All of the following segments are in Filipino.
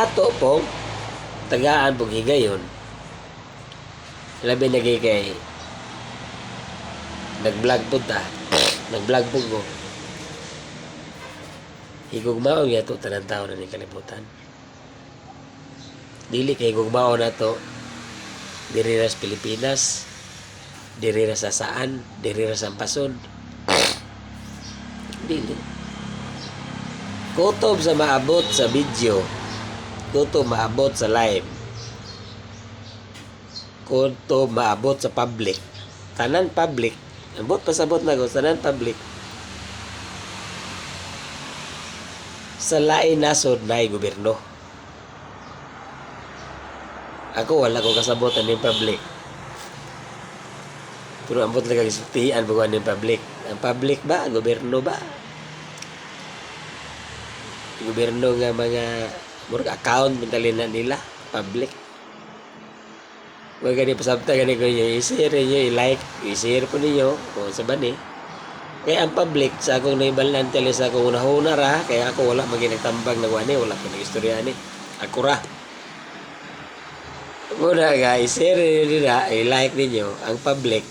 ato pong tagaan pong higayon. Labi na kay nag-vlog po ta. Nag-vlog po ko. Higugmaon nga ito, tanang tao na ni kalibutan. Dili kay higugmaon na ito, diri ra sa Pilipinas, diri ra sa saan, diri ra sa Pason. Dili. Kutob sa maabot sa video, kutob maabot sa live, kutob maabot sa public. Tanan public, abot pasabot na ko, tanan public. Sa lain nasod na gobyerno. Ako wala ko kasabot ng public. Pero ambot lang kagisutian bago ng public. Ang public ba? Gobyerno ba? Gobyerno nga mga murag account mentalin na nila. Public. Huwag gani pasabta gani ko nyo. I-share nyo, i-like, i-share po ninyo. O sa bani. Kaya ang public, sa akong naibalan tali sa akong unahuna ra, kaya ako wala maginagtambag na wani, wala ko nag-istorya ni. Ako ra. Muna guys, share nyo na, i-like ninyo, ang public,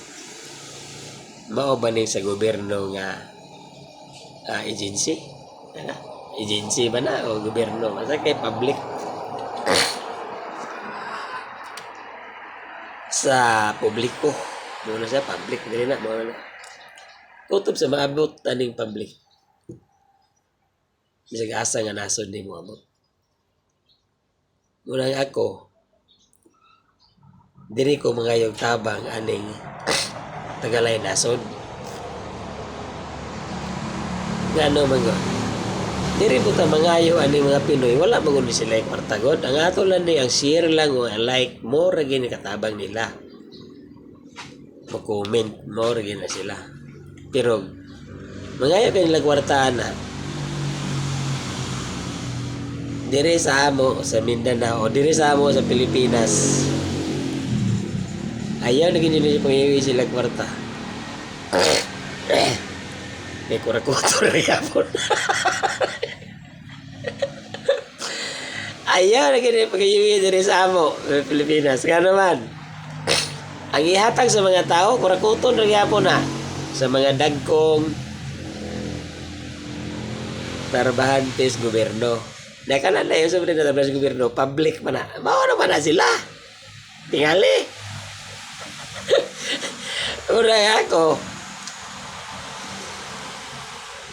maubaning sa gobyerno nga agency? Agency ba na o gobyerno? Masa kay public? Sa publiko. Muna siya, public. Dili na, muna na. Kutob sa maabot aning public. Bisag asa nga nasod ni mo abot. Muna ako, diri ko mangayog tabang aning tagalay nasod. Ngano man go? Diri po ta mangayo aning mga Pinoy, wala man gud sila kwartagod. Ang ato lang ni ang share lang o ang like mo ra gini katabang nila. Mo-comment mo ra gini sila. Pero mangayo kanila kwartaan na. Diri sa amo sa Mindanao o diri sa amo sa Pilipinas. Ayaw na ganyan niya pangyayari sila kwarta. May kurakutor rin po. Ayaw na ganyan pangyayari diri sa amo sa Pilipinas. Nga naman, ang ihatag sa mga tao, kurakutor rin po na. Sa mga dagkong tarbahantes gobyerno. Nakanan na yun sa mga tarbahantes gobyerno, public pa na. Mauna pa na sila. Tingali. Una ako.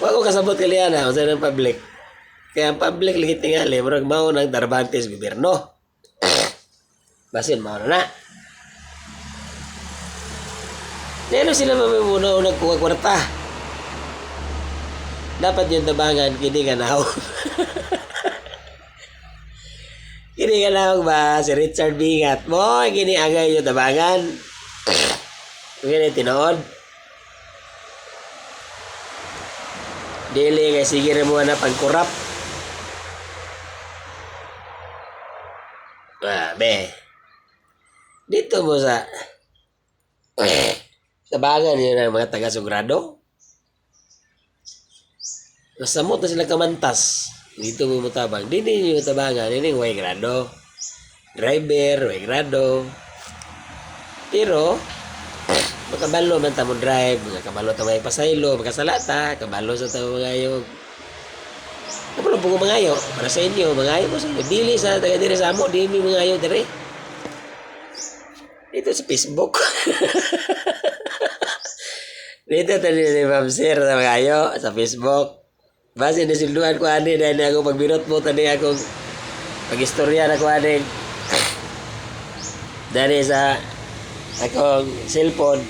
Huwag ko kasabot kaliyan na sa ng public. Kaya ang public lagi tingali, murag mauna ang tarbahantes gobyerno. Basin, mauna na. Neno sila mamimuna o nagkuha kwarta. Dapat yung tabangan, kini ka na kini ka na ba? Si Richard Bingat mo, kini agay yung tabangan. Kini tinood. Dili kay sige rin mo na pagkurap. Be. Dito mo sa tabangan yun ang mga taga-sugrado. Masamot na sila kamantas. Dito mo tabang. Dini yung tabangan. Dini yung way grado. Driver, way grado. Pero, makabalo man tamo drive. Makabalo tamo yung pasaylo. Makasalata. Kabalo sa tamo mga yung. Kapalo po ko mangayo. Para sa inyo. Mangayo po sa inyo. Dili sa taga-diri sa amo. Dili mangayo diri. Dito sa Facebook. Dito tali ni Ma'am Sir sa mga sa Facebook. Base na silduan ko ani dahil ako pagbirot mo tani akong pagistorya na ko ani. Dari sa akong cellphone.